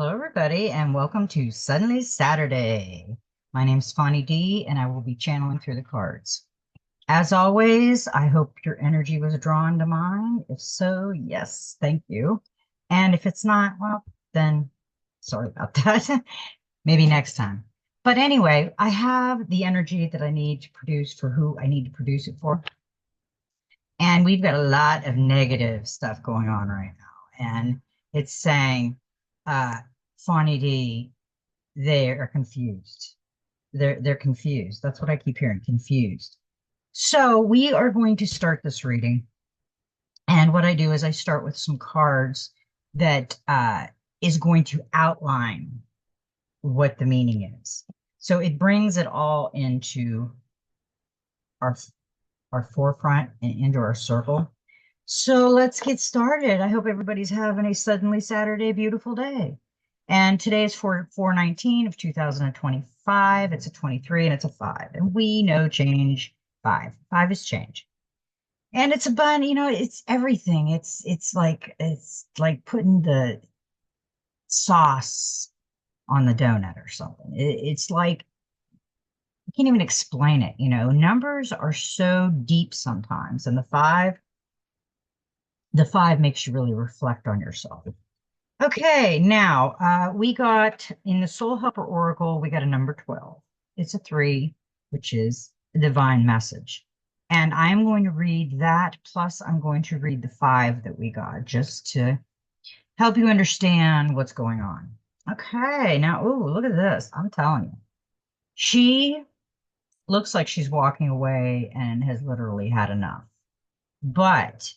Hello, everybody, and welcome to Suddenly Saturday. My name's Fonnie D, and I will be channeling through the cards. As always, I hope your energy was drawn to mine. If so, yes, thank you. And if it's not, well, then sorry about that. Maybe next time. But anyway, I have the energy that I need to produce for who I need to produce it for. And we've got a lot of negative stuff going on right now. And it's saying, Fonnie D, they are confused. They're confused. That's what I keep hearing, confused. So we are going to start this reading. And what I do is I start with some cards that is going to outline what the meaning is. So it brings it all into our our forefront and into our circle. So let's get started. I hope everybody's having a suddenly Saturday beautiful day. And today is 4/19 of 2025. It's a 23 and it's a 5. And we know change 5. 5 is change. And it's a bun, it's everything. It's like putting the sauce on the donut or something. It's like I can't even explain it. Numbers are so deep sometimes. And the five makes you really reflect on yourself. Okay, now we got in the Soul Helper Oracle, we got a number 12. It's a 3, which is a divine message. And I'm going to read that, plus I'm going to read the 5 that we got just to help you understand what's going on. Okay, now, ooh, look at this. I'm telling you. She looks like she's walking away and has literally had enough. But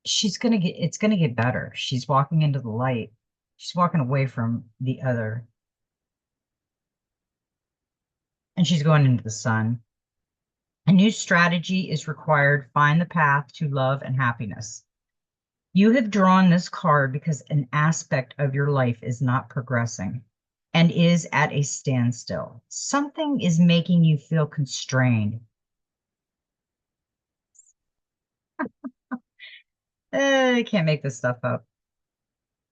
it's gonna get better. She's walking into the light. She's walking away from the other, and she's going into the sun. A new strategy is required. Find the path to love and happiness. You have drawn this card because an aspect of your life is not progressing and is at a standstill. Something is making you feel constrained. I can't make this stuff up.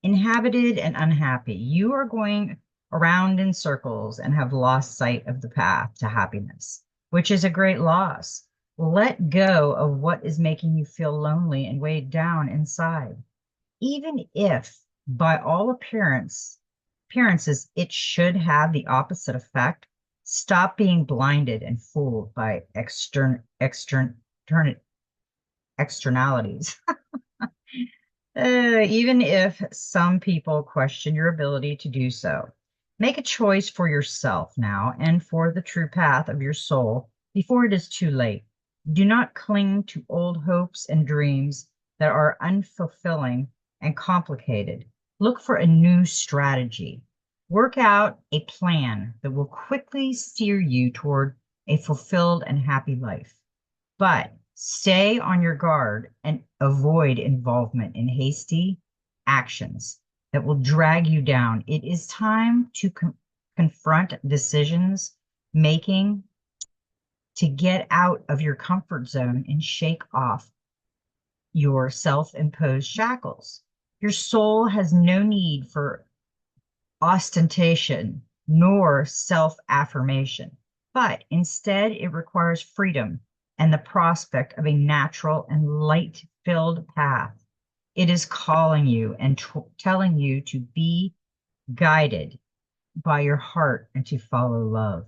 Inhabited and unhappy. You are going around in circles and have lost sight of the path to happiness, which is a great loss. Let go of what is making you feel lonely and weighed down inside. Even if, by all appearances, it should have the opposite effect, stop being blinded and fooled by externalities. Even if some people question your ability to do so, make a choice for yourself now and for the true path of your soul before it is too late. Do not cling to old hopes and dreams that are unfulfilling and complicated. Look for a new strategy. Work out a plan that will quickly steer you toward a fulfilled and happy life. But stay on your guard and avoid involvement in hasty actions that will drag you down. It is time to confront decisions making, to get out of your comfort zone and shake off your self-imposed shackles. Your soul has no need for ostentation nor self-affirmation, but instead it requires freedom and the prospect of a natural and light-filled path. It is calling you and telling you to be guided by your heart and to follow love.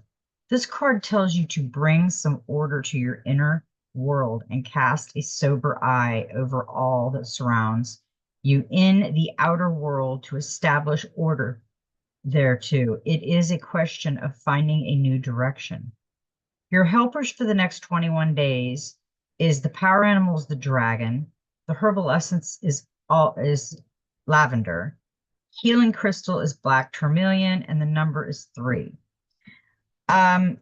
This card tells you to bring some order to your inner world and cast a sober eye over all that surrounds you in the outer world to establish order there too. It is a question of finding a new direction. Your helpers for the next 21 days is the power animals, the dragon. The herbal essence is lavender. Healing crystal is black tourmaline, and the number is 3. Um,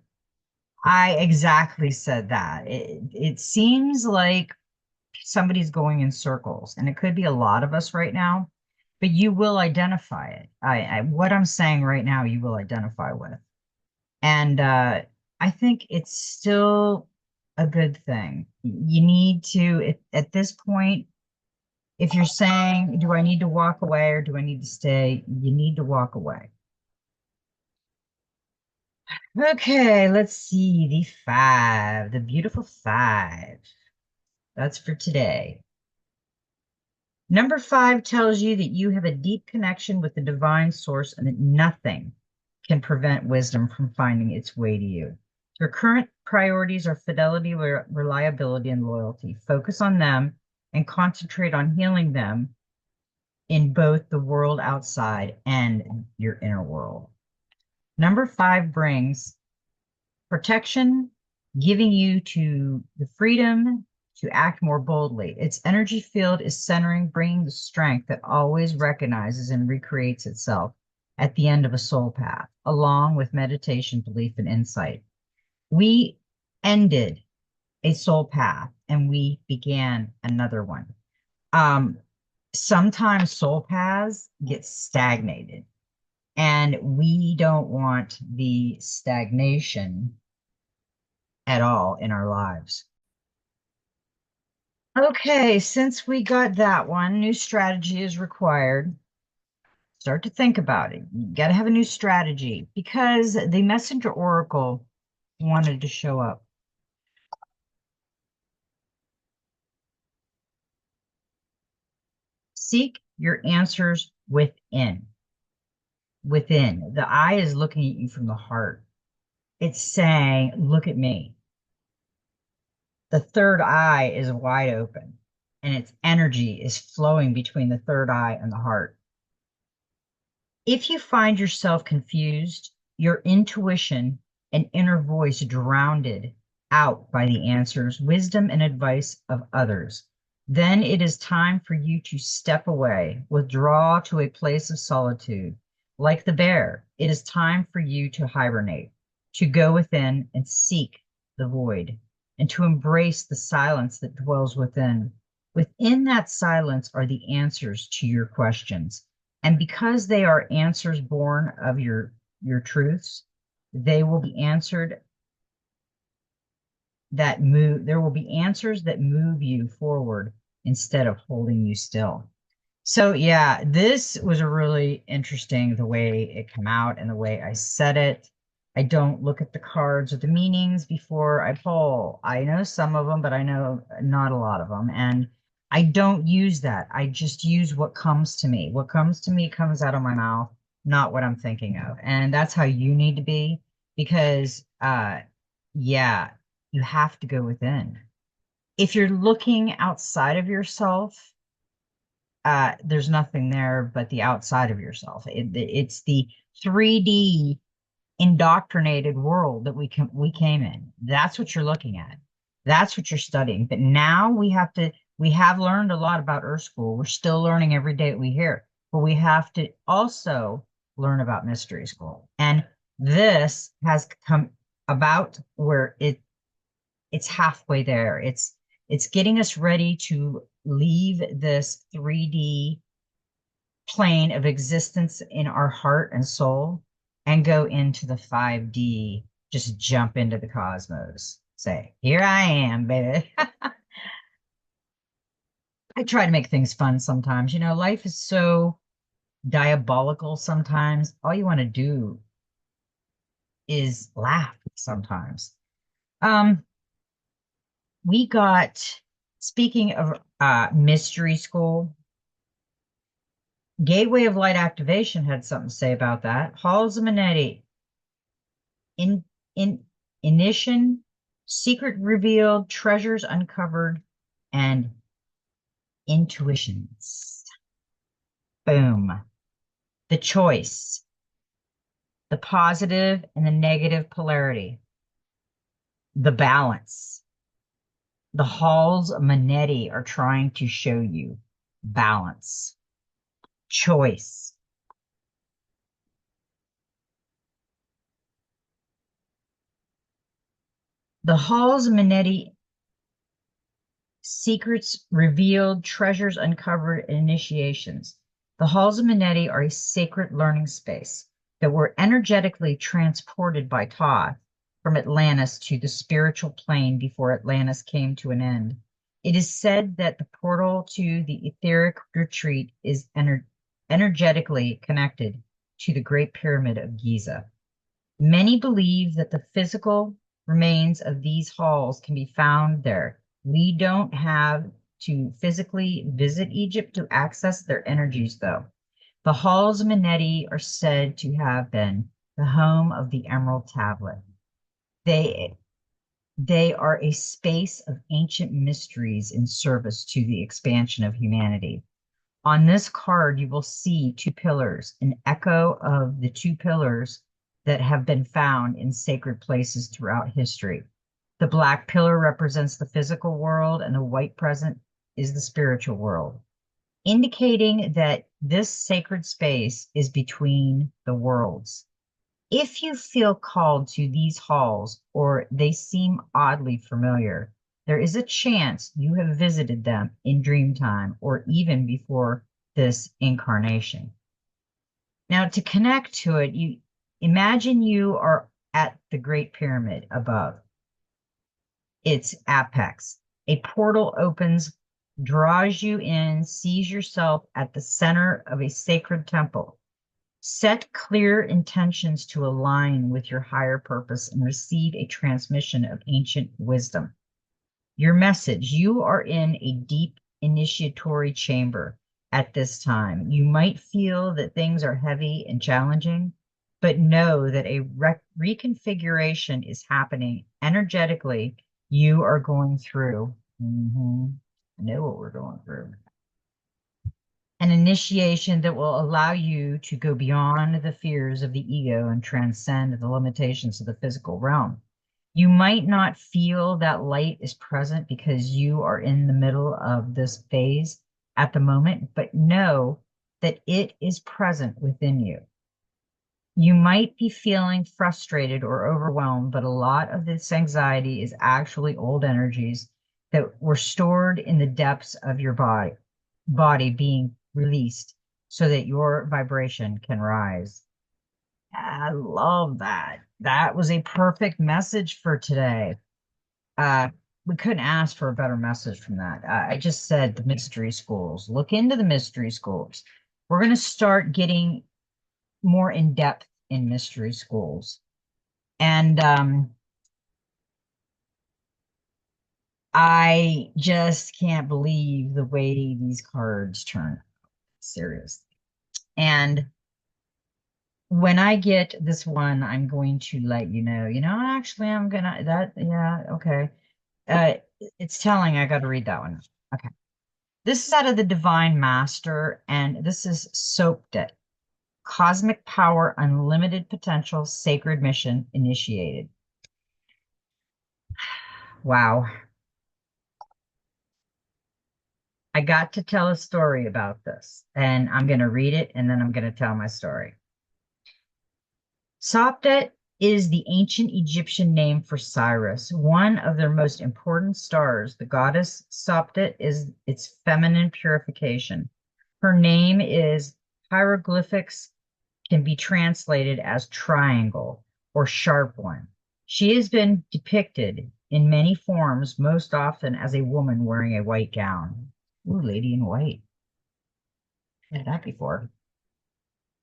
I exactly said that. It seems like somebody's going in circles, and it could be a lot of us right now, but you will identify it. What I'm saying right now, you will identify with. And I think it's still a good thing. You need to, at this point, If you're saying, do I need to walk away or do I need to stay? You need to walk away. Okay, let's see. The five, the beautiful five. That's for today. Number five tells you that you have a deep connection with the divine source and that nothing can prevent wisdom from finding its way to you. Your current priorities are fidelity, reliability, and loyalty. Focus on them and concentrate on healing them in both the world outside and your inner world. Number five brings protection, giving you to the freedom to act more boldly. Its energy field is centering, bringing the strength that always recognizes and recreates itself at the end of a soul path, along with meditation, belief, and insight. We ended a soul path and we began another one. Um, Sometimes soul paths get stagnated, and we don't want the stagnation at all in our lives. Okay, since we got that one, new strategy is required. Start to think about it. You got to have a new strategy because the messenger oracle wanted to show up. Seek your answers within. Within. The eye is looking at you from the heart. It's saying, look at me. The third eye is wide open and its energy is flowing between the third eye and the heart. If you find yourself confused, your intuition and inner voice drowned out by the answers, wisdom, and advice of others, then it is time for you to step away, withdraw to a place of solitude. Like the bear, it is time for you to hibernate, to go within and seek the void, and to embrace the silence that dwells within. Within that silence are the answers to your questions. And because they are answers born of your truths, they will be answered that move, there will be answers that move you forward instead of holding you still. So yeah, this was a really interesting the way it came out and the way I said it. I don't look at the cards or the meanings before I pull. I know some of them, but I know not a lot of them. And I don't use that. I just use what comes to me. What comes to me comes out of my mouth, not what I'm thinking of. And that's how you need to be because yeah, you have to go within. If you're looking outside of yourself, there's nothing there but the outside of yourself. It's the 3D indoctrinated world that we came in. That's what you're looking at. That's what you're studying. But now we have learned a lot about Earth School. We're still learning every day that we hear, but we have to also learn about Mystery School. And this has come about where it's halfway there. It's getting us ready to leave this 3D plane of existence in our heart and soul and go into the 5D, just jump into the cosmos. Say, here I am, baby. I try to make things fun sometimes. You know, life is so diabolical sometimes. All you want to do is laugh sometimes. Um, we got, speaking of mystery school, Gateway of Light Activation had something to say about that. Halls of Manetti, in Ignition, Secret Revealed, Treasures Uncovered, and Intuitions. Boom. The choice, the positive and the negative polarity, the balance. The halls of Manetti are trying to show you balance, choice. The halls of Manetti, secrets revealed, treasures uncovered, and initiations. The halls of Manetti are a sacred learning space that were energetically transported by Thoth from Atlantis to the spiritual plane before Atlantis came to an end. It is said that the portal to the etheric retreat is energetically connected to the Great Pyramid of Giza. Many believe that the physical remains of these halls can be found there. We don't have to physically visit Egypt to access their energies, though. The halls of Meneti are said to have been the home of the Emerald Tablet. They they are a space of ancient mysteries in service to the expansion of humanity. On this card, you will see two pillars, an echo of the two pillars that have been found in sacred places throughout history. The black pillar represents the physical world, and the white present is the spiritual world, indicating that this sacred space is between the worlds. If you feel called to these halls or they seem oddly familiar, there is a chance you have visited them in dream time or even before this incarnation. Now, to connect to it, you imagine you are at the Great Pyramid above its apex. A portal opens, draws you in, sees yourself at the center of a sacred temple. Set clear intentions to align with your higher purpose and receive a transmission of ancient wisdom. Your message: you are in a deep initiatory chamber at this time. You might feel that things are heavy and challenging, but know that a reconfiguration is happening energetically. You are going through. I know what we're going through. An initiation that will allow you to go beyond the fears of the ego and transcend the limitations of the physical realm. You might not feel that light is present because you are in the middle of this phase at the moment, but know that it is present within you. You might be feeling frustrated or overwhelmed, but a lot of this anxiety is actually old energies that were stored in the depths of your body being released so that your vibration can rise. I love that. That was a perfect message for today. Uh, we couldn't ask for a better message from that. I just said the mystery schools. Look into the mystery schools. We're going to start getting more in depth in mystery schools. And I just can't believe the way these cards turn out. Seriously. And when I get this one, I'm going to let you know. Actually, I'm gonna yeah, okay. Uh, it's telling I got to read that one. Okay. This is out of the Divine Master, and this is Soaked It. Cosmic Power, Unlimited Potential, Sacred Mission Initiated. Wow. I got to tell a story about this, and I'm going to read it, and then I'm going to tell my story. Sopdet is the ancient Egyptian name for Cyrus, one of their most important stars. The goddess Sopdet is its feminine purification. Her name is hieroglyphics, can be translated as triangle or sharp one. She has been depicted in many forms, most often as a woman wearing a white gown. Ooh, lady in white. I've had that before.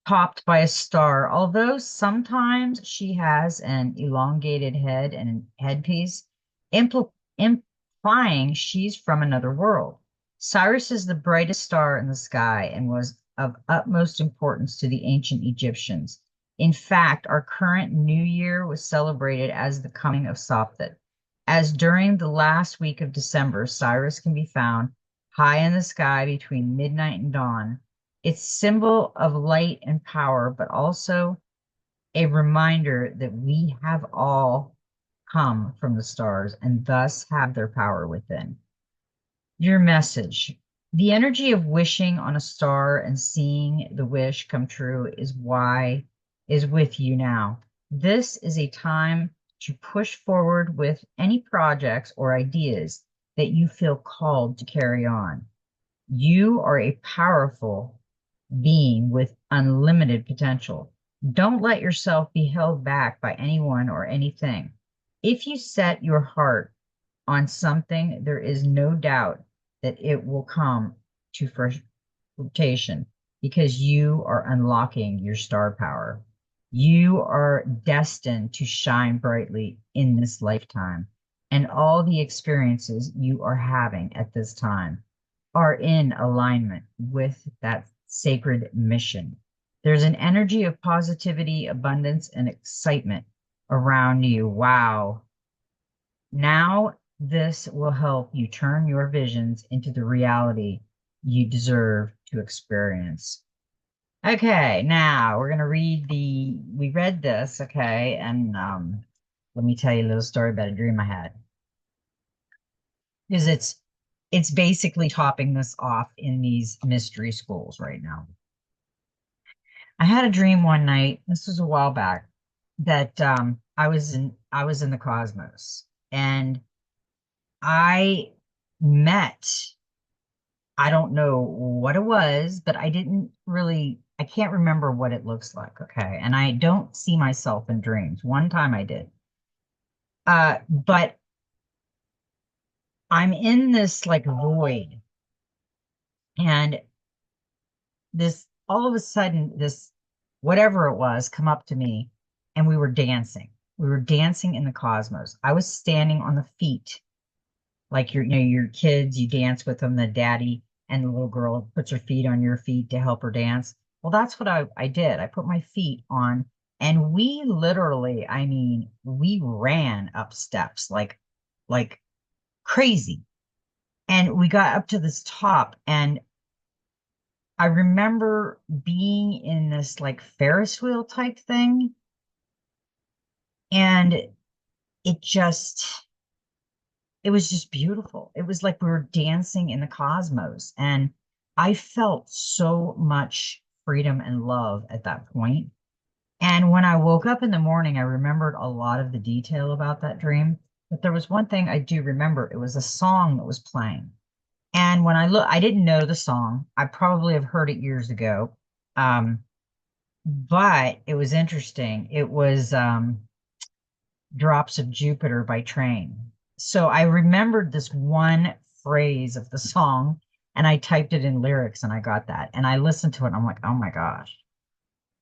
Topped by a star, although sometimes she has an elongated head and an headpiece, implying she's from another world. Cyrus is the brightest star in the sky and was of utmost importance to the ancient Egyptians. In fact, our current new year was celebrated as the coming of Sopdet. As during the last week of December, Cyrus can be found high in the sky between midnight and dawn. It's symbol of light and power, but also a reminder that we have all come from the stars and thus have their power within. Your message: the energy of wishing on a star and seeing the wish come true is with you now. This is a time to push forward with any projects or ideas that you feel called to carry on. You are a powerful being with unlimited potential. Don't let yourself be held back by anyone or anything. If you set your heart on something, there is no doubt that it will come to fruition because you are unlocking your star power. You are destined to shine brightly in this lifetime, and all the experiences you are having at this time are in alignment with that sacred mission. There's an energy of positivity, abundance, and excitement around you. Wow. Now, this will help you turn your visions into the reality you deserve to experience. Okay, now we're gonna we read this, okay, and let me tell you a little story about a dream I had. Because it's basically topping this off in these mystery schools right now. I had a dream one night, this was a while back, that I was in the cosmos and I met, I don't know what it was, but I can't remember what it looks like. Okay. And I don't see myself in dreams. One time I did. But I'm in this like void and this, all of a sudden, this, whatever it was, come up to me and we were dancing. We were dancing in the cosmos. I was standing on the feet like your kids, you dance with them, the daddy and the little girl puts her feet on your feet to help her dance. Well, that's what I did. I put my feet on and we literally, I mean, we ran up steps like crazy. And we got up to this top and I remember being in this like Ferris wheel type thing and it just it was just beautiful. It was like we were dancing in the cosmos. And I felt so much freedom and love at that point. And when I woke up in the morning, I remembered a lot of the detail about that dream. But there was one thing I do remember. It was a song that was playing. And when I didn't know the song. I probably have heard it years ago. Um, but it was interesting. It was Drops of Jupiter by Train. So I remembered this one phrase of the song and I typed it in lyrics and I got that. And I listened to it and I'm like, oh my gosh,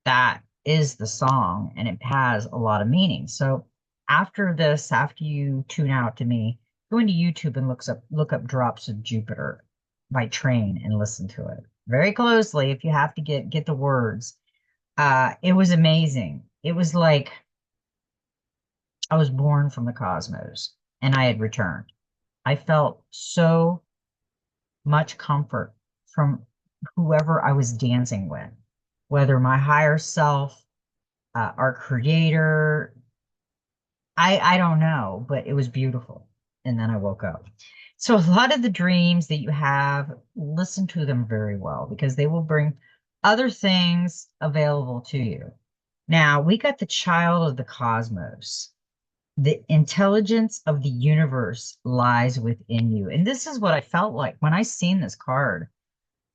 that is the song and it has a lot of meaning. So after this, after you tune out to me, go into YouTube and look up Drops of Jupiter by Train and listen to it very closely if you have to get the words. It was amazing. It was like I was born from the cosmos and I had returned. I felt so much comfort from whoever I was dancing with, whether my higher self, our creator, I don't know, but it was beautiful. And then I woke up. So a lot of the dreams that you have, listen to them very well because they will bring other things available to you. Now, we got the child of the cosmos. The intelligence of the universe lies within you. And this is what I felt like when I seen this card.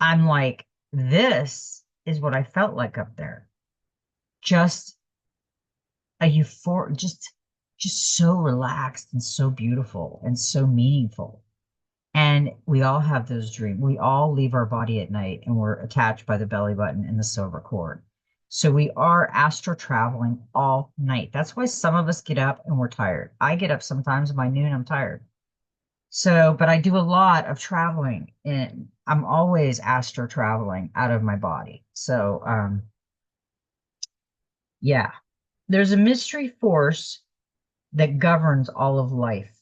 I'm like, this is what I felt like up there. Just a just so relaxed and so beautiful and so meaningful. And we all have those dreams. We all leave our body at night and we're attached by the belly button and the silver cord. So we are astro traveling all night. That's why some of us get up and we're tired. I get up sometimes by noon, I'm tired. So, but I do a lot of traveling and I'm always astro traveling out of my body. So, yeah, there's a mystery force that governs all of life,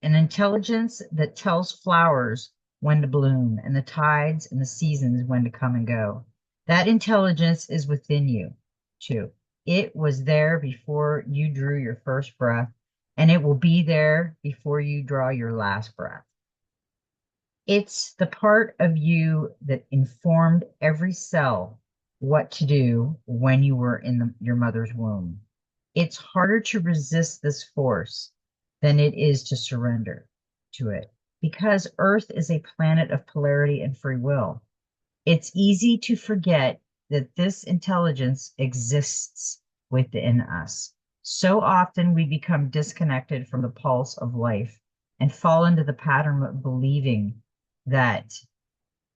an intelligence that tells flowers when to bloom and the tides and the seasons when to come and go. That intelligence is within you, too. It was there before you drew your first breath, and it will be there before you draw your last breath. It's the part of you that informed every cell what to do when you were in your mother's womb. It's harder to resist this force than it is to surrender to it because Earth is a planet of polarity and free will. It's easy to forget that this intelligence exists within us. So often we become disconnected from the pulse of life and fall into the pattern of believing that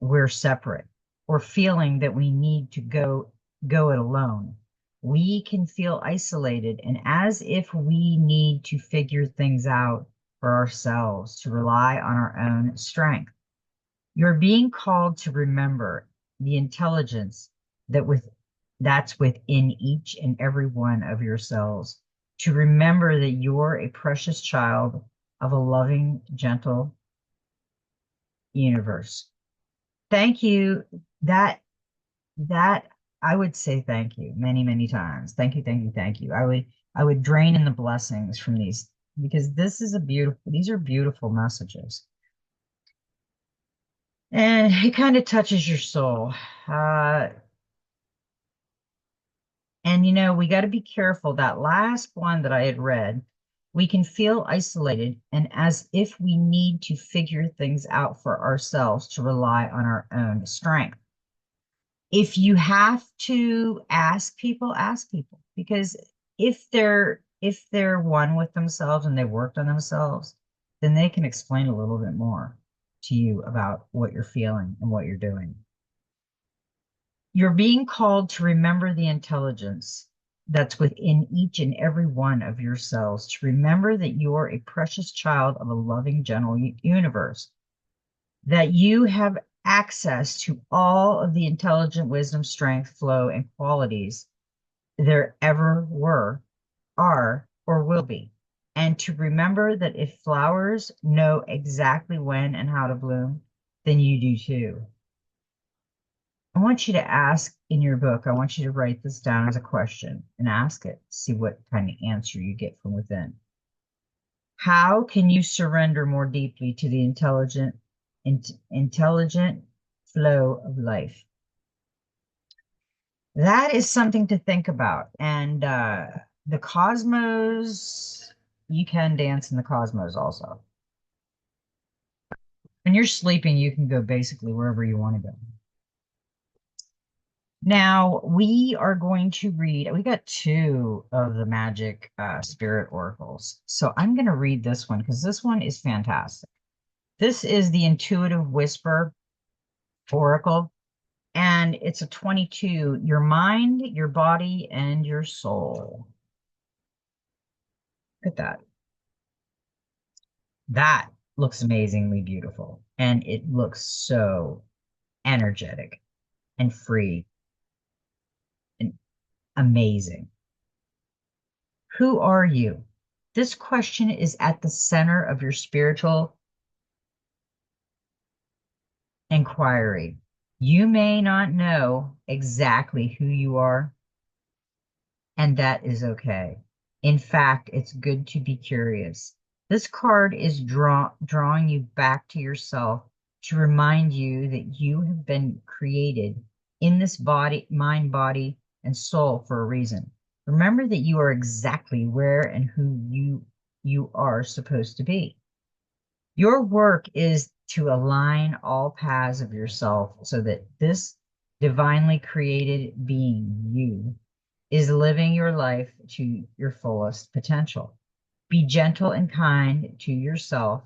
we're separate or feeling that we need to go it alone. We can feel isolated and as if we need to figure things out for ourselves to rely on our own strength. You're being called to remember the intelligence that's within each and every one of your cells, to remember that you're a precious child of a loving, gentle universe. Thank you. That that I would say thank you many, many times. Thank you, thank you, thank you. I would drain in the blessings from these because these are beautiful messages. And it kind of touches your soul. Uh, and we got to be careful. That last one that I had read, we can feel isolated and as if we need to figure things out for ourselves to rely on our own strength. If you have to ask people because if they're one with themselves and they worked on themselves, then they can explain a little bit more to you about what you're feeling and what you're doing. You're being called to remember the intelligence that's within each and every one of your cells, to remember that you're a precious child of a loving, gentle universe, that you have access to all of the intelligent wisdom, strength, flow, and qualities there ever were, are, or will be. And to remember that if flowers know exactly when and how to bloom, then you do too. I want you to ask in your book, I want you to write this down as a question and ask it, see what kind of answer you get from within. How can you surrender more deeply to the intelligent flow of life? That is something to think about. And the cosmos, you can dance in the cosmos also. When you're sleeping, you can go basically wherever you want to go. Now, we are going to read, we got two of the magic spirit oracles. So I'm going to read this one because this one is fantastic. This is the Intuitive Whisper Oracle, and it's a 22, your mind, your body, and your soul. Look at that. That looks amazingly beautiful, and it looks so energetic and free and amazing. Who are you? This question is at the center of your spiritual inquiry. You may not know exactly who you are, and that is okay. In fact, it's good to be curious. This card is drawing you back to yourself to remind you that you have been created in this body, mind, body, and soul for a reason. Remember that you are exactly where and who you are supposed to be. Your work is to align all paths of yourself so that this divinely created being, you, is living your life to your fullest potential. Be gentle and kind to yourself.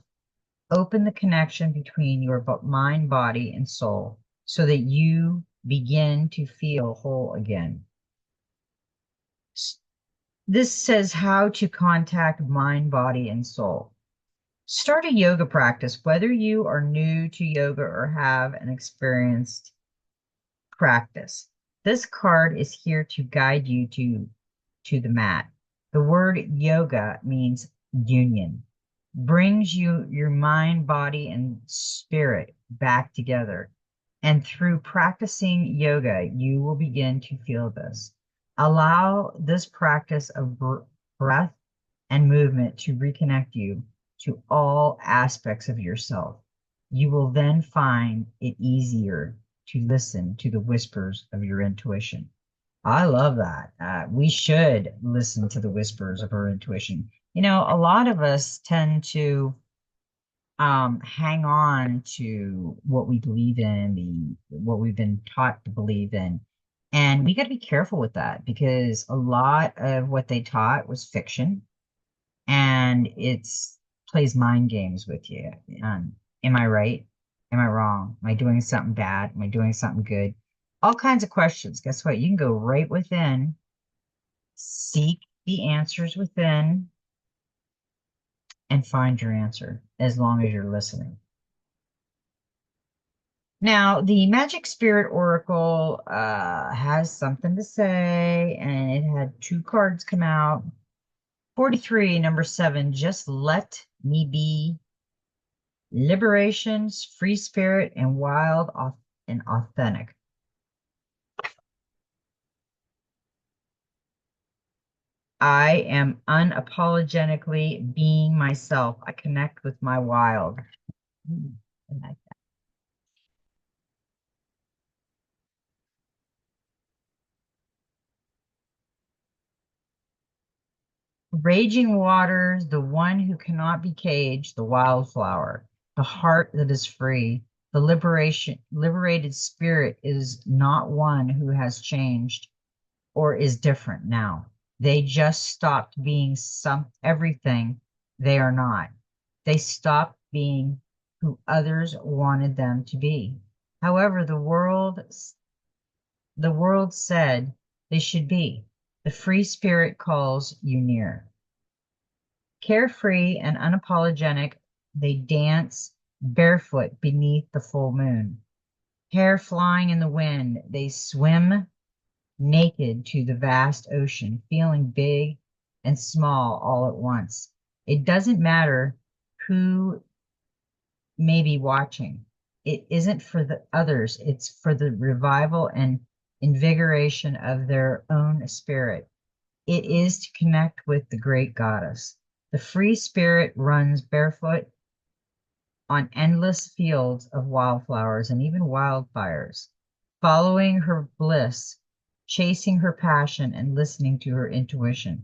Open the connection between your mind, body, and soul so that you begin to feel whole again. This says how to contact mind, body, and soul. Start a yoga practice, whether you are new to yoga or have an experienced practice. This card is here to guide you to the mat. The word yoga means union, brings you your mind, body, and spirit back together. And through practicing yoga, you will begin to feel this. Allow this practice of breath and movement to reconnect you to all aspects of yourself. You will then find it easier to listen to the whispers of your intuition. I love that. We should listen to the whispers of our intuition. A lot of us tend to hang on to what we believe in, what we've been taught to believe in. And we got to be careful with that because a lot of what they taught was fiction and it's plays mind games with you. Am I right? Am I wrong? Am I doing something bad? Am I doing something good? All kinds of questions. Guess what? You can go right within, seek the answers within, and find your answer as long as you're listening. Now, the Magic Spirit Oracle has something to say, and it had two cards come out. 43, number 7, just let me be. Liberations, free spirit, and wild and authentic. I am unapologetically being myself. I connect with my wild. I like that. Raging waters, the one who cannot be caged, the wildflower, the heart that is free, the liberated spirit is not one who has changed or is different now. They just stopped being everything they are not. They stopped being who others wanted them to be. However, the world said they should be. The free spirit calls you near. Carefree and unapologetic, they dance barefoot beneath the full moon. Hair flying in the wind, they swim naked to the vast ocean, feeling big and small all at once. It doesn't matter who may be watching. It isn't for the others, it's for the revival and invigoration of their own spirit. It is to connect with the great goddess. The free spirit runs barefoot on endless fields of wildflowers and even wildfires, following her bliss, chasing her passion, and listening to her intuition.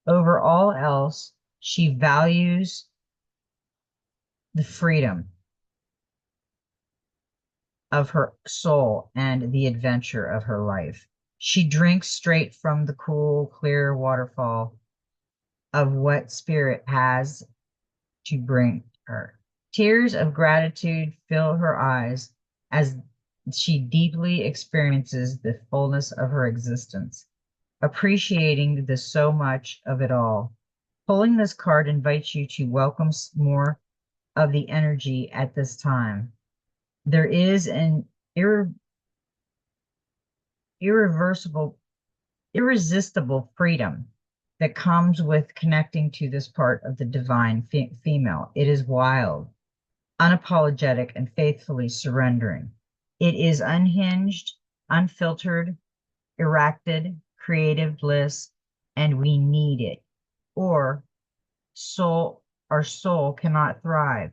Over all else, she values the freedom of her soul and the adventure of her life. She drinks straight from the cool, clear waterfall of what spirit has to bring her. Tears of gratitude fill her eyes as she deeply experiences the fullness of her existence, appreciating the so much of it all. Pulling this card invites you to welcome more of the energy at this time. There is an irreversible, irresistible freedom that comes with connecting to this part of the divine female. It is wild, unapologetic, and faithfully surrendering. It is unhinged, unfiltered, erected, creative bliss, and we need it. Or our soul cannot thrive.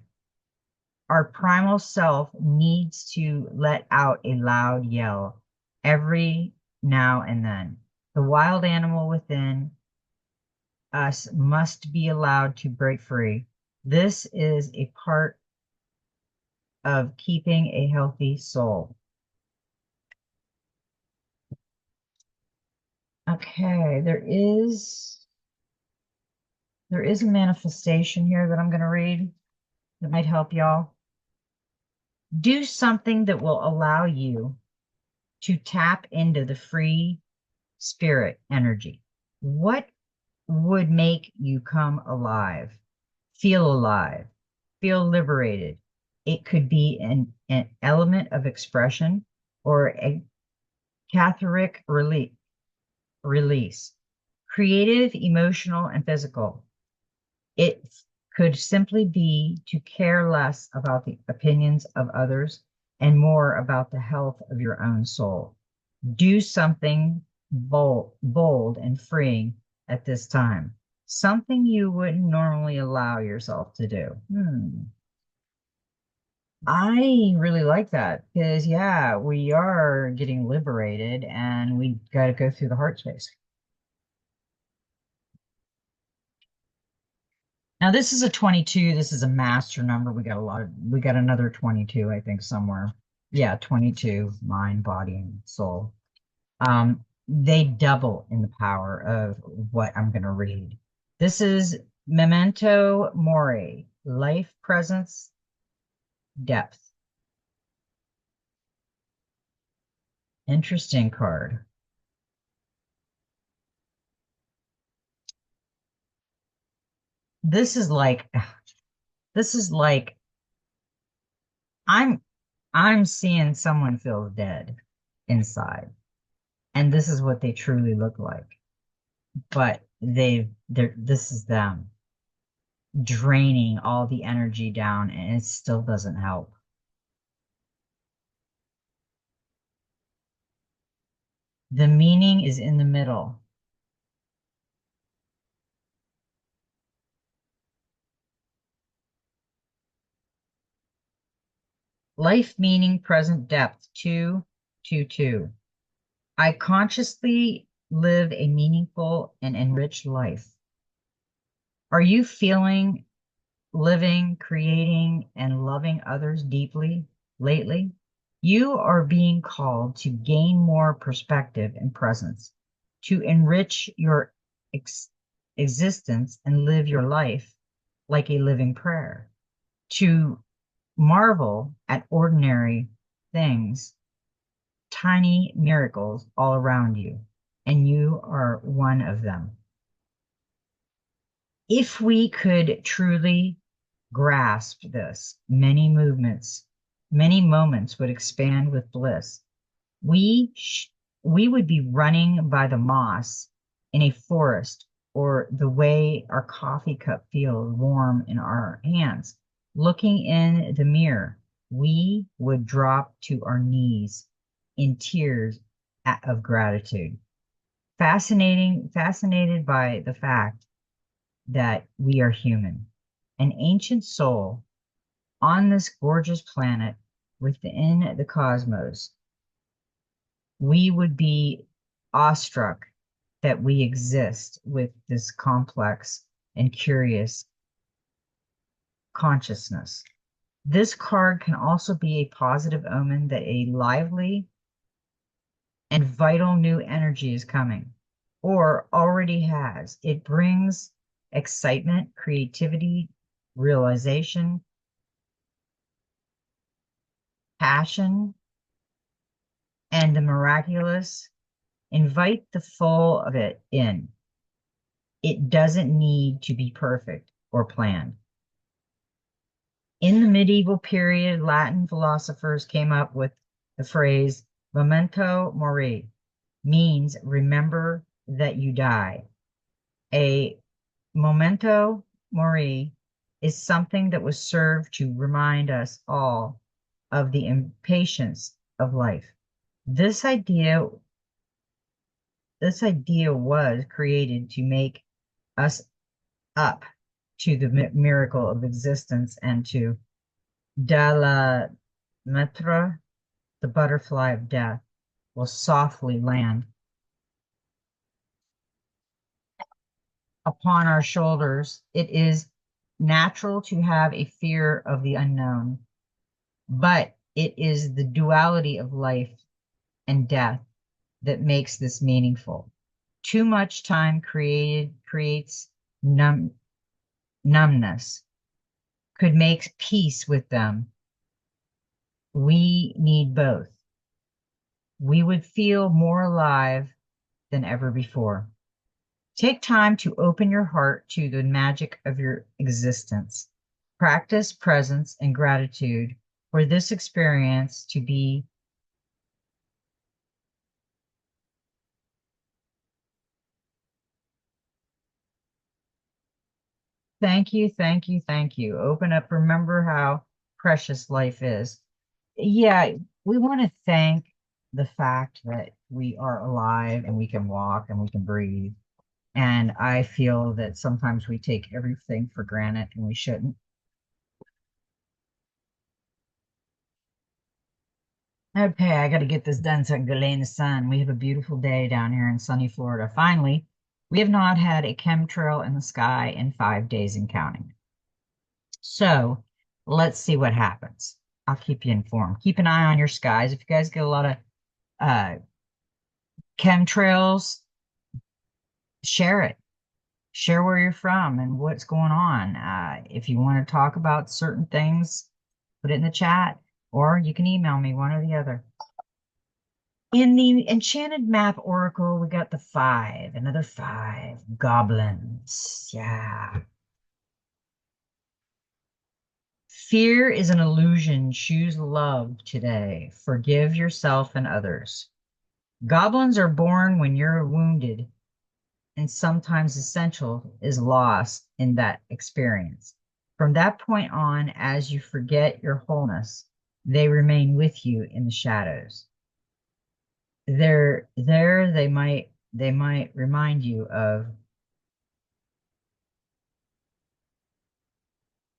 Our primal self needs to let out a loud yell every now and then. The wild animal within us must be allowed to break free. This is a part of keeping a healthy soul. Okay, there is a manifestation here that I'm going to read that might help y'all. Do something that will allow you to tap into the free spirit energy. What would make you come alive, feel liberated? It could be an element of expression or a cathartic release, creative, emotional, and physical. It could simply be to care less about the opinions of others and more about the health of your own soul. Do something bold and freeing at this time. Something you wouldn't normally allow yourself to do. I really like that because, yeah, we are getting liberated and we got to go through the heart space. Now, this is a 22. This is a master number. We got another 22, I think, somewhere. Yeah, 22, mind, body, and soul. They double in the power of what I'm going to read. This is Memento Mori. life presence, depth. Interesting card. This is like, this is like, I'm, I'm seeing someone feels dead inside. And this is what they truly look like. But this is them draining all the energy down and it still doesn't help. The meaning is in the middle. Life meaning, present depth, 222. I consciously live a meaningful and enriched life. Are you feeling, living, creating, and loving others deeply lately? You are being called to gain more perspective and presence, to enrich your ex existence and live your life like a living prayer, to marvel at ordinary things, tiny miracles all around you, and you are one of them. If we could truly grasp this, many moments would expand with bliss. We we would be running by the moss in a forest, or the way our coffee cup feels warm in our hands. Looking in the mirror, we would drop to our knees in tears of gratitude. Fascinated by the fact that we are human, an ancient soul on this gorgeous planet within the cosmos. We would be awestruck that we exist with this complex and curious consciousness. This card can also be a positive omen that a lively and vital new energy is coming, or already has. It brings excitement, creativity, realization, passion, and the miraculous. Invite the full of it in. It doesn't need to be perfect or planned. In the medieval period, Latin philosophers came up with the phrase memento mori, means remember that you die. A memento mori is something that was served to remind us all of the impatience of life. This idea was created to make us up to the miracle of existence and to Dalla Metra, the butterfly of death, will softly land upon our shoulders. It is natural to have a fear of the unknown, but it is the duality of life and death that makes this meaningful. Too much time creates numbness, could make peace with them. We need both. We would feel more alive than ever before. Take time to open your heart to the magic of your existence. Practice presence and gratitude for this experience to be. Thank you, thank you, thank you. Open up. Remember how precious life is. Yeah, we want to thank the fact that we are alive and we can walk and we can breathe. And I feel that sometimes we take everything for granted and we shouldn't. Okay, I got to get this done so I can go lay in the sun. We have a beautiful day down here in sunny Florida. Finally, we have not had a chemtrail in the sky in 5 days and counting. So let's see what happens. I'll keep you informed. Keep an eye on your skies. If you guys get a lot of uh, chemtrails, share it. share where you're from and what's going on. If you want to talk about certain things, put it in the chat, or you can email me, one or the other. In the Enchanted Map Oracle, we got the 5, another 5, goblins. Yeah. Fear is an illusion. Choose love today. Forgive yourself and others. Goblins are born when you're wounded, and sometimes essential is lost in that experience. From that point on, as you forget your wholeness, they remain with you in the shadows. They might remind you of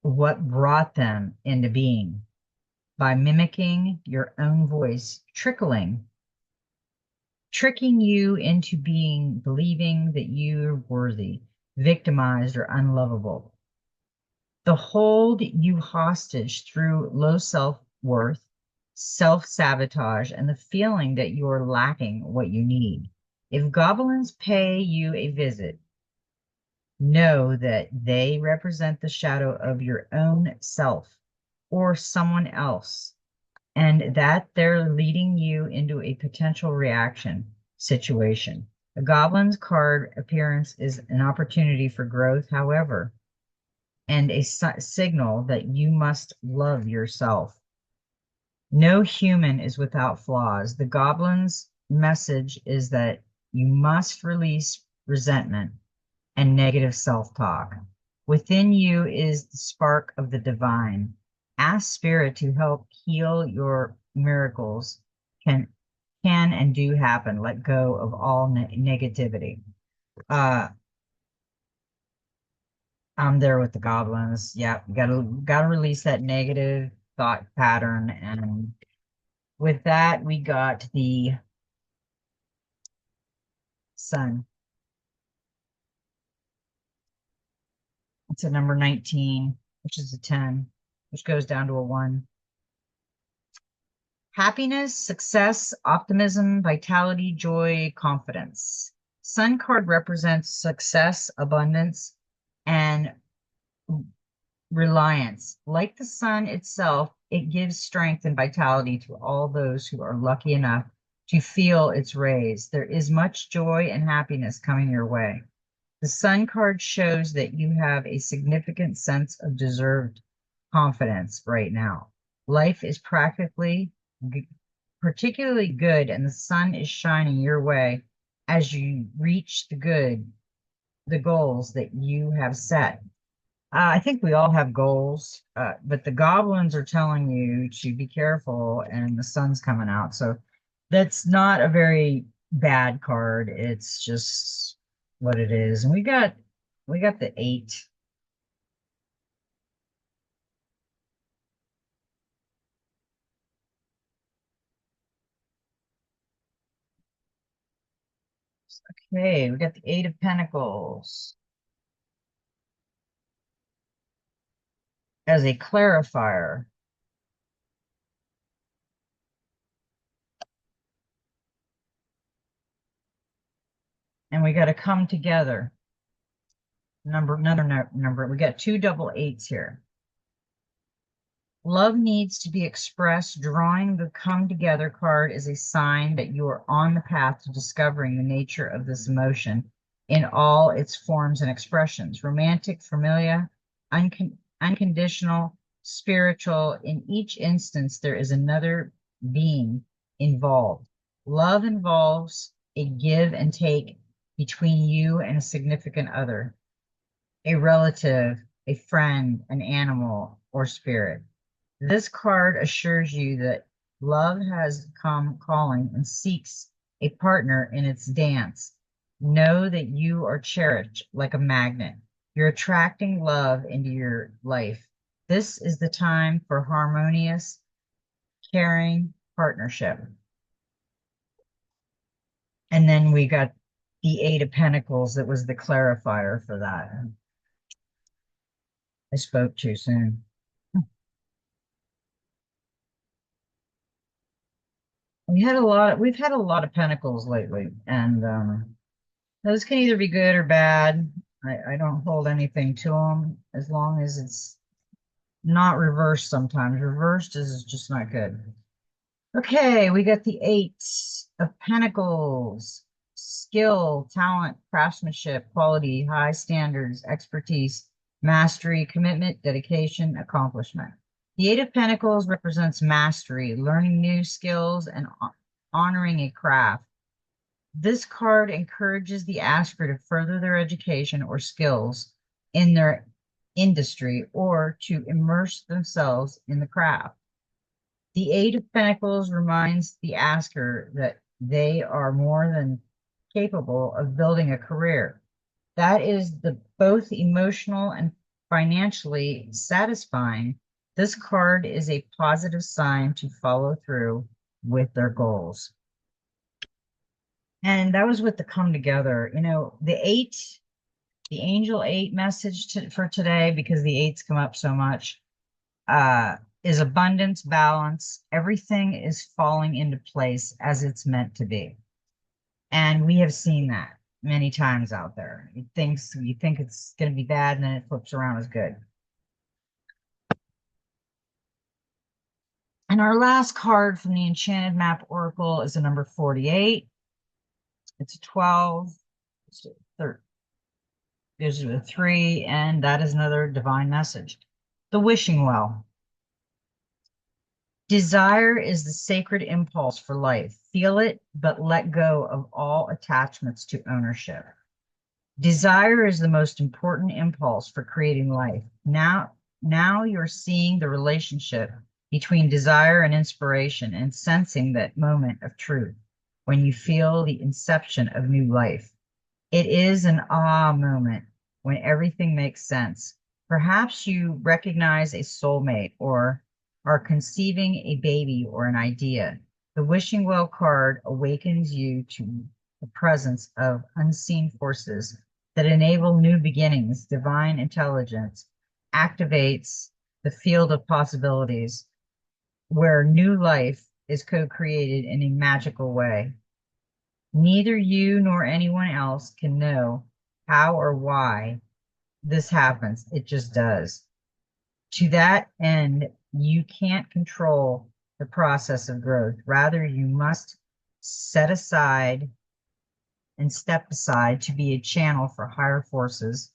what brought them into being by mimicking your own voice, tricking you into believing that you're worthy, victimized, or unlovable. They hold you hostage through low self-worth, self-sabotage, and the feeling that you are lacking what you need. If goblins pay you a visit, know that they represent the shadow of your own self or someone else, and that they're leading you into a potential reaction situation. A goblin's card appearance is an opportunity for growth, however, and a signal that you must love yourself. No human is without flaws. The goblin's message is that you must release resentment and negative self-talk. Within you is the spark of the divine. Ask spirit to help heal your miracles can and do happen. Let go of all negativity. Uh, I'm there with the goblins. Yeah, gotta release that negative thought pattern. And with that, we got the sun. It's a number 19, which is a 10, which goes down to a 1. Happiness, success, optimism, vitality, joy, confidence. Sun card represents success, abundance, and reliance. Like the sun itself, it gives strength and vitality to all those who are lucky enough to feel its rays. There is much joy and happiness coming your way. The sun card shows that you have a significant sense of deserved confidence right now. Life is particularly good, and the sun is shining your way as you reach the goals that you have set. I think we all have goals, but the goblins are telling you to be careful, and the sun's coming out. So that's not a very bad card. It's just what it is. And we got the 8. Okay, we got the 8 of Pentacles as a clarifier. And we got to come together. Another number. We got 2 double 8s here. Love needs to be expressed. Drawing the come together card is a sign that you are on the path to discovering the nature of this emotion in all its forms and expressions. Romantic, familiar, unconditional, spiritual. In each instance, there is another being involved. Love involves a give and take between you and a significant other, a relative, a friend, an animal, or spirit. This card assures you that love has come calling and seeks a partner in its dance. Know that you are cherished like a magnet. You're attracting love into your life. This is the time for harmonious, caring partnership. And then we got the 8 of Pentacles that was the clarifier for that. I spoke too soon. We've had a lot of pentacles lately, and those can either be good or bad. I don't hold anything to them as long as it's not reversed sometimes. Reversed is just not good. Okay, we got the Eight of Pentacles. Skill, talent, craftsmanship, quality, high standards, expertise, mastery, commitment, dedication, accomplishment. The Eight of Pentacles represents mastery, learning new skills, and honoring a craft. This card encourages the asker to further their education or skills in their industry or to immerse themselves in the craft. The Eight of Pentacles reminds the asker that they are more than capable of building a career. That is the both emotional and financially satisfying. This card is a positive sign to follow through with their goals. And that was with the come together. You know, the eight, the angel eight message for today, because the eights come up so much, is abundance, balance. Everything is falling into place as it's meant to be. And we have seen that many times out there. You think it's going to be bad, and then it flips around as good. And our last card from the Enchanted Map Oracle is a number 48. It's a 12. It's a 13. There's a 3, and that is another divine message. The wishing well. Desire is the sacred impulse for life. Feel it, but let go of all attachments to ownership. Desire is the most important impulse for creating life. Now you're seeing the relationship between desire and inspiration and sensing that moment of truth when you feel the inception of new life. It is an ah moment when everything makes sense. Perhaps you recognize a soulmate or are conceiving a baby or an idea. The wishing well card awakens you to the presence of unseen forces that enable new beginnings. Divine intelligence activates the field of possibilities where new life is co-created in a magical way. Neither you nor anyone else can know how or why this happens. It just does. To that end, you can't control the process of growth. Rather, you must set aside and step aside to be a channel for higher forces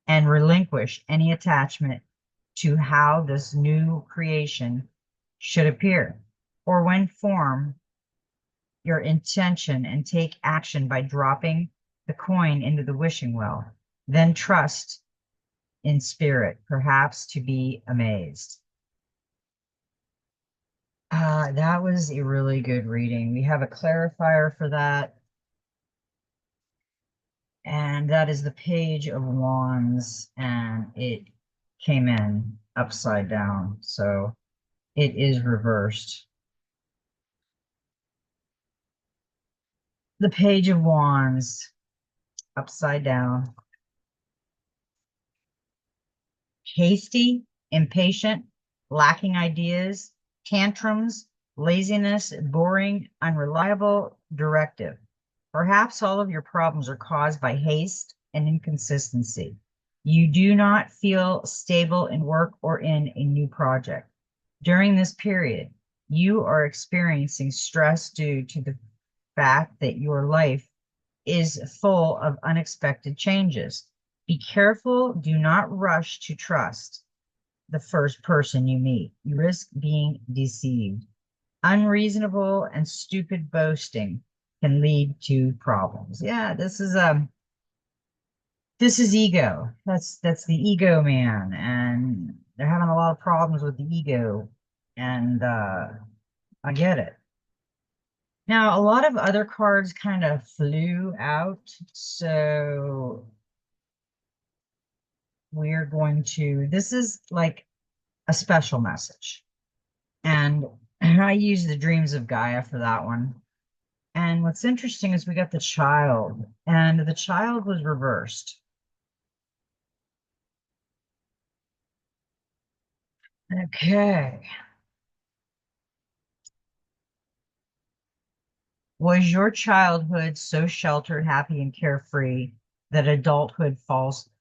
and relinquish any attachment to how this new creation should appear or when form your intention and take action by dropping the coin into the wishing well. Then trust in spirit, perhaps to be amazed. That was a really good reading. We have a clarifier for that. And that is the Page of Wands, and it came in upside down. So it is reversed. The Page of Wands upside down. Hasty, impatient, lacking ideas, tantrums, laziness, boring, unreliable, directive. Perhaps all of your problems are caused by haste and inconsistency. You do not feel stable in work or in a new project. During this period, you are experiencing stress due to the fact that your life is full of unexpected changes. Be careful, do not rush to trust the first person you meet. You risk being deceived. Unreasonable and stupid boasting can lead to problems. Yeah, this is ego. That's the ego man, and they're having a lot of problems with the ego, and I get it. Now, a lot of other cards kind of flew out, so we're going to, this is like a special message. And I use the Dreams of Gaia for that one. And what's interesting is we got the child, and the child was reversed. Okay. Was your childhood so sheltered, happy, and carefree that adulthood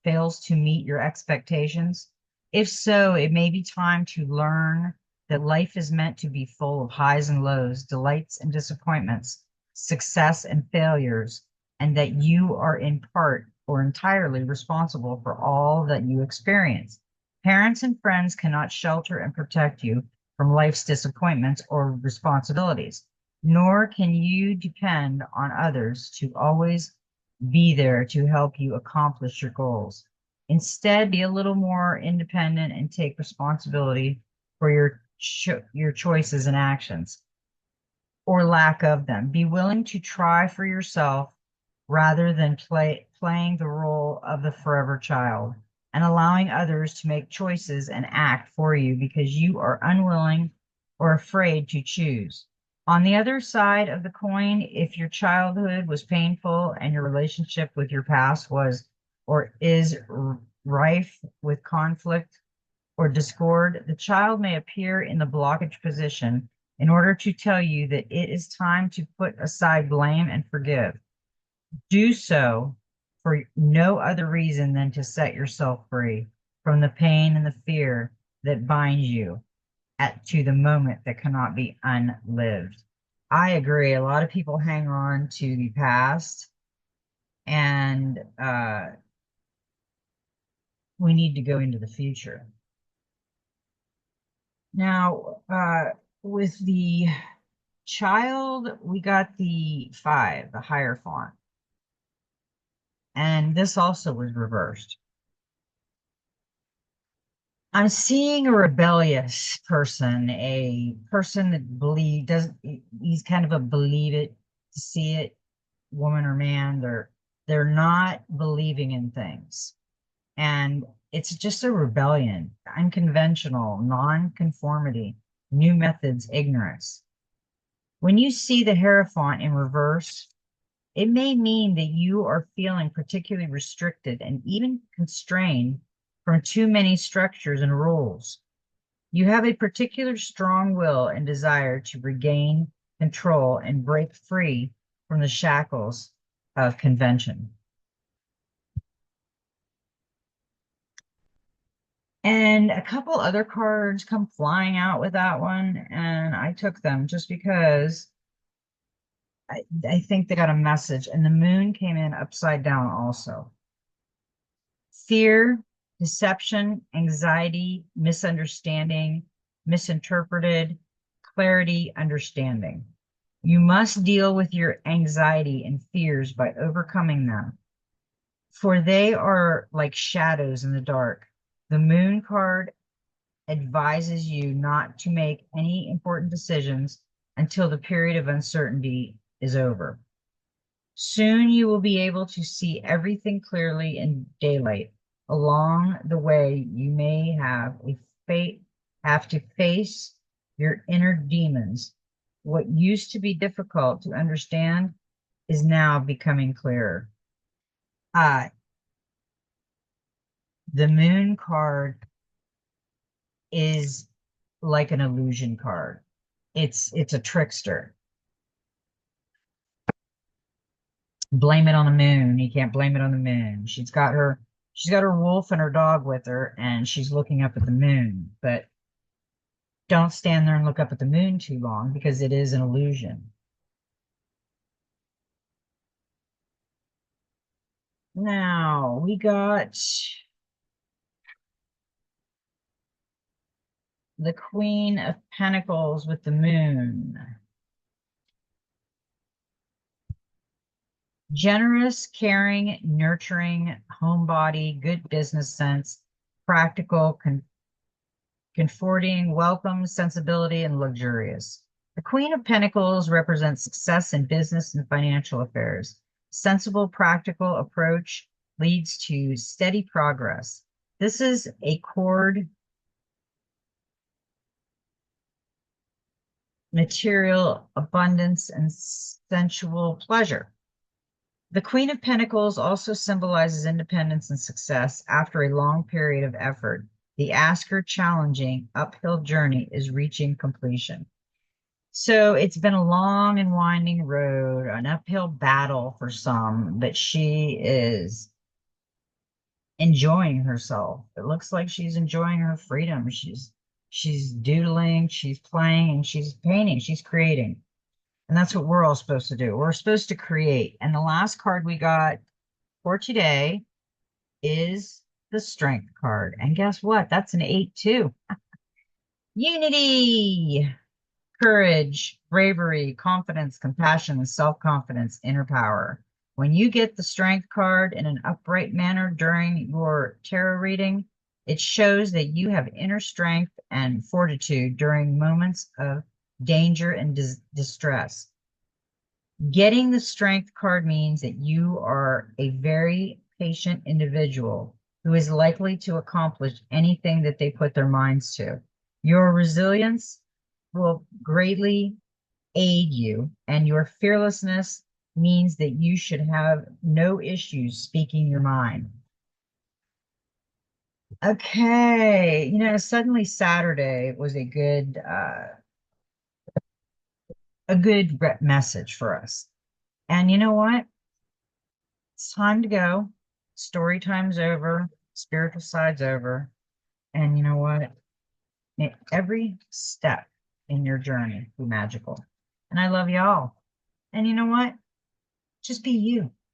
fails to meet your expectations? If so, it may be time to learn that life is meant to be full of highs and lows, delights and disappointments, success and failures, and that you are in part or entirely responsible for all that you experience. Parents and friends cannot shelter and protect you from life's disappointments or responsibilities, nor can you depend on others to always be there to help you accomplish your goals. Instead, be a little more independent and take responsibility for your choices and actions or lack of them. Be willing to try for yourself rather than playing the role of the forever child and allowing others to make choices and act for you because you are unwilling or afraid to choose. On the other side of the coin, if your childhood was painful and your relationship with your past was or is rife with conflict or discord, the child may appear in the blockage position in order to tell you that it is time to put aside blame and forgive. Do so for no other reason than to set yourself free from the pain and the fear that binds you to the moment that cannot be unlived. I agree. A lot of people hang on to the past, and we need to go into the future. Now, with the child, we got the 5, the Hierophant. And this also was reversed. I'm seeing a rebellious person, a person that doesn't, he's kind of a believe it to see it woman or man. They're not believing in things. And it's just a rebellion, unconventional, non-conformity, new methods, ignorance. When you see the Hierophant in reverse, it may mean that you are feeling particularly restricted and even constrained from too many structures and rules. You have a particular strong will and desire to regain control and break free from the shackles of convention. And a couple other cards come flying out with that one, and I took them just because I think they got a message. And the moon came in upside down also. Fear, deception, anxiety, misunderstanding, misinterpreted, clarity, understanding. You must deal with your anxiety and fears by overcoming them, for they are like shadows in the dark. The moon card advises you not to make any important decisions until the period of uncertainty is over. Soon you will be able to see everything clearly in daylight. Along the way, you may have to face your inner demons. What used to be difficult to understand is now becoming clearer. Uh, the moon card is like an illusion card. It's a trickster. Blame it on the moon. You can't blame it on the moon. She's got her wolf and her dog with her, and she's looking up at the moon. But don't stand there and look up at the moon too long because it is an illusion. Now we got the Queen of Pentacles with the moon. Generous, caring, nurturing, homebody, good business sense, practical, comforting, welcome, sensibility, and luxurious. The Queen of Pentacles represents success in business and financial affairs. Sensible, practical approach leads to steady progress. This is a cord material abundance and sensual pleasure. The Queen of Pentacles also symbolizes independence and success after a long period of effort. The asker challenging uphill journey is reaching completion. So it's been a long and winding road, an uphill battle for some, but she is enjoying herself. It looks like she's enjoying her freedom. She's doodling, she's playing, and she's painting, she's creating. And that's what we're all supposed to do. We're supposed to create. And the last card we got for today is the strength card. And guess what? That's an 8 too. Unity, courage, bravery, confidence, compassion, self-confidence, inner power. When you get the strength card in an upright manner during your tarot reading, it shows that you have inner strength and fortitude during moments of danger and distress. Getting the strength card means that you are a very patient individual who is likely to accomplish anything that they put their minds to. Your resilience will greatly aid you, and your fearlessness means that you should have no issues speaking your mind. Okay, suddenly Saturday was a good message for us. And you know what? It's time to go. Story time's over. Spiritual side's over. And you know what? May every step in your journey be magical. And I love y'all. And you know what? Just be you.